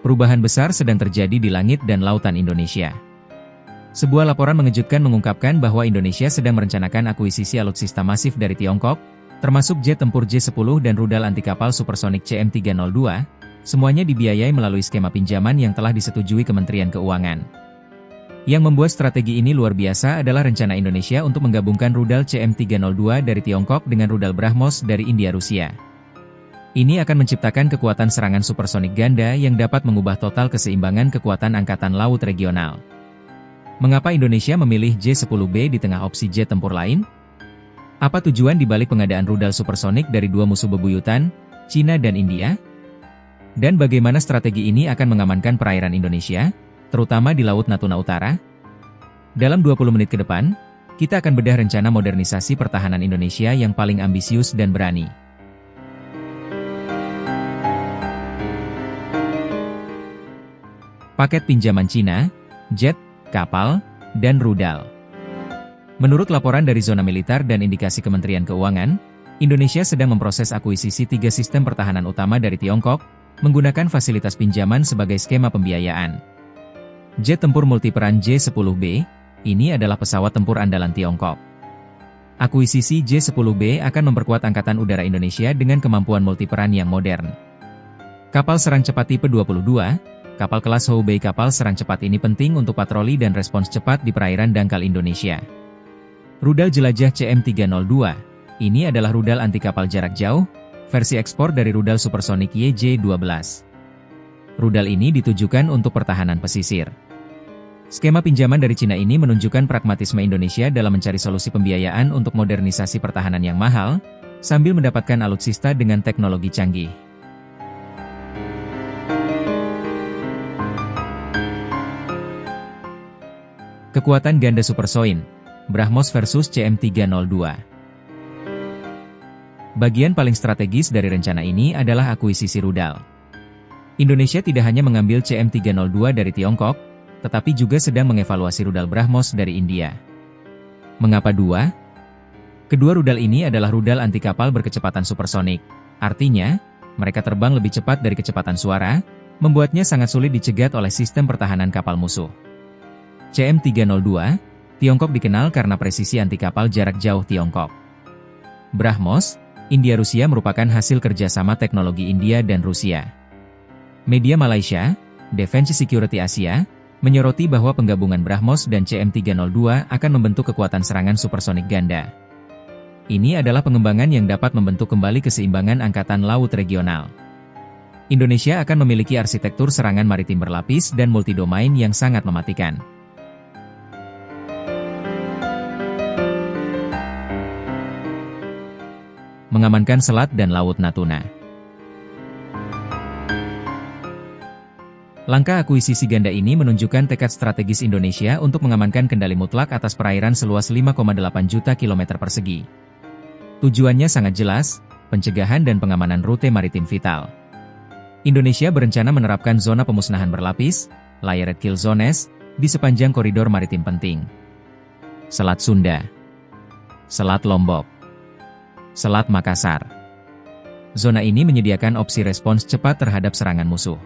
Perubahan besar sedang terjadi di langit dan lautan Indonesia. Sebuah laporan mengejutkan mengungkapkan bahwa Indonesia sedang merencanakan akuisisi alutsista masif dari Tiongkok, termasuk jet tempur J-10 dan rudal anti kapal supersonik CM-302, semuanya dibiayai melalui skema pinjaman yang telah disetujui Kementerian Keuangan. Yang membuat strategi ini luar biasa adalah rencana Indonesia untuk menggabungkan rudal CM-302 dari Tiongkok dengan rudal BrahMos dari India Rusia. Ini akan menciptakan kekuatan serangan supersonik ganda yang dapat mengubah total keseimbangan kekuatan angkatan laut regional. Mengapa Indonesia memilih J-10B di tengah opsi jet tempur lain? Apa tujuan dibalik pengadaan rudal supersonik dari dua musuh bebuyutan, Cina dan India? Dan bagaimana strategi ini akan mengamankan perairan Indonesia, terutama di Laut Natuna Utara? Dalam 20 menit ke depan, kita akan bedah rencana modernisasi pertahanan Indonesia yang paling ambisius dan berani. Paket pinjaman Cina, jet, kapal, dan rudal. Menurut laporan dari zona militer dan indikasi Kementerian Keuangan, Indonesia sedang memproses akuisisi 3 sistem pertahanan utama dari Tiongkok, menggunakan fasilitas pinjaman sebagai skema pembiayaan. Jet tempur multiperan J-10B, ini adalah pesawat tempur andalan Tiongkok. Akuisisi J-10B akan memperkuat Angkatan Udara Indonesia dengan kemampuan multiperan yang modern. Kapal serang cepat tipe 22, kapal kelas Houbei kapal serang cepat ini penting untuk patroli dan respons cepat di perairan dangkal Indonesia. Rudal jelajah CM-302, ini adalah rudal anti kapal jarak jauh, versi ekspor dari rudal supersonik YJ-12. Rudal ini ditujukan untuk pertahanan pesisir. Skema pinjaman dari Cina ini menunjukkan pragmatisme Indonesia dalam mencari solusi pembiayaan untuk modernisasi pertahanan yang mahal, sambil mendapatkan alutsista dengan teknologi canggih. Kekuatan ganda supersoin, BrahMos versus CM-302. Bagian paling strategis dari rencana ini adalah akuisisi rudal. Indonesia tidak hanya mengambil CM-302 dari Tiongkok, tetapi juga sedang mengevaluasi rudal BrahMos dari India. Mengapa dua? Kedua rudal ini adalah rudal anti kapal berkecepatan supersonik. Artinya, mereka terbang lebih cepat dari kecepatan suara, membuatnya sangat sulit dicegat oleh sistem pertahanan kapal musuh. CM-302, Tiongkok dikenal karena presisi anti kapal jarak jauh Tiongkok. BrahMos, India Rusia merupakan hasil kerjasama teknologi India dan Rusia. Media Malaysia, Defense Security Asia, menyoroti bahwa penggabungan BrahMos dan CM-302 akan membentuk kekuatan serangan supersonik ganda. Ini adalah pengembangan yang dapat membentuk kembali keseimbangan angkatan laut regional. Indonesia akan memiliki arsitektur serangan maritim berlapis dan multidomain yang sangat mematikan. Mengamankan selat dan Laut Natuna. Langkah akuisisi ganda ini menunjukkan tekad strategis Indonesia untuk mengamankan kendali mutlak atas perairan seluas 5,8 juta kilometer persegi. Tujuannya sangat jelas, pencegahan dan pengamanan rute maritim vital. Indonesia berencana menerapkan zona pemusnahan berlapis, layered kill zones, di sepanjang koridor maritim penting. Selat Sunda, Selat Lombok, Selat Makassar. Zona ini menyediakan opsi respons cepat terhadap serangan musuh.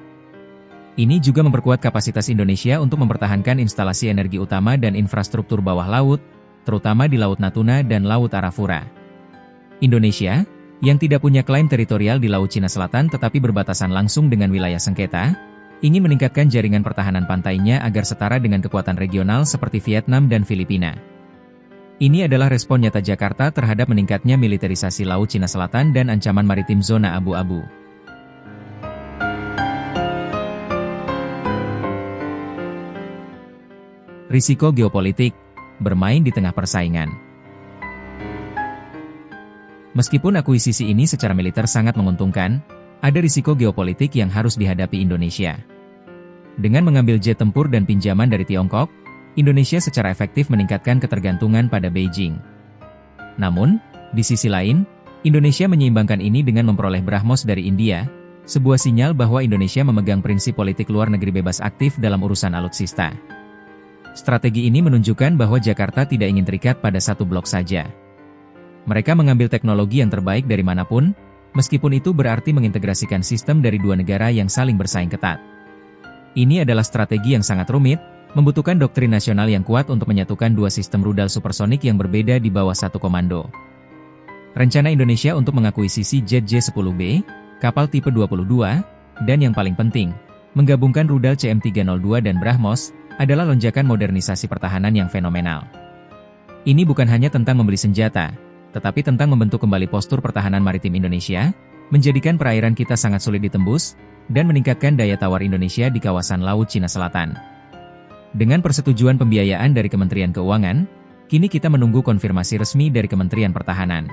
Ini juga memperkuat kapasitas Indonesia untuk mempertahankan instalasi energi utama dan infrastruktur bawah laut, terutama di Laut Natuna dan Laut Arafura. Indonesia, yang tidak punya klaim teritorial di Laut Cina Selatan tetapi berbatasan langsung dengan wilayah sengketa, ingin meningkatkan jaringan pertahanan pantainya agar setara dengan kekuatan regional seperti Vietnam dan Filipina. Ini adalah respon nyata Jakarta terhadap meningkatnya militerisasi Laut Cina Selatan dan ancaman maritim zona abu-abu. Risiko geopolitik, bermain di tengah persaingan. Meskipun akuisisi ini secara militer sangat menguntungkan, ada risiko geopolitik yang harus dihadapi Indonesia. Dengan mengambil jet tempur dan pinjaman dari Tiongkok, Indonesia secara efektif meningkatkan ketergantungan pada Beijing. Namun, di sisi lain, Indonesia menyeimbangkan ini dengan memperoleh BrahMos dari India, sebuah sinyal bahwa Indonesia memegang prinsip politik luar negeri bebas aktif dalam urusan alutsista. Strategi ini menunjukkan bahwa Jakarta tidak ingin terikat pada satu blok saja. Mereka mengambil teknologi yang terbaik dari manapun, meskipun itu berarti mengintegrasikan sistem dari dua negara yang saling bersaing ketat. Ini adalah strategi yang sangat rumit, membutuhkan doktrin nasional yang kuat untuk menyatukan dua sistem rudal supersonik yang berbeda di bawah satu komando. Rencana Indonesia untuk mengakuisisi jet J-10B, kapal tipe 22, dan yang paling penting, menggabungkan rudal CM302 dan BrahMos, adalah lonjakan modernisasi pertahanan yang fenomenal. Ini bukan hanya tentang membeli senjata, tetapi tentang membentuk kembali postur pertahanan maritim Indonesia, menjadikan perairan kita sangat sulit ditembus, dan meningkatkan daya tawar Indonesia di kawasan Laut Cina Selatan. Dengan persetujuan pembiayaan dari Kementerian Keuangan, kini kita menunggu konfirmasi resmi dari Kementerian Pertahanan.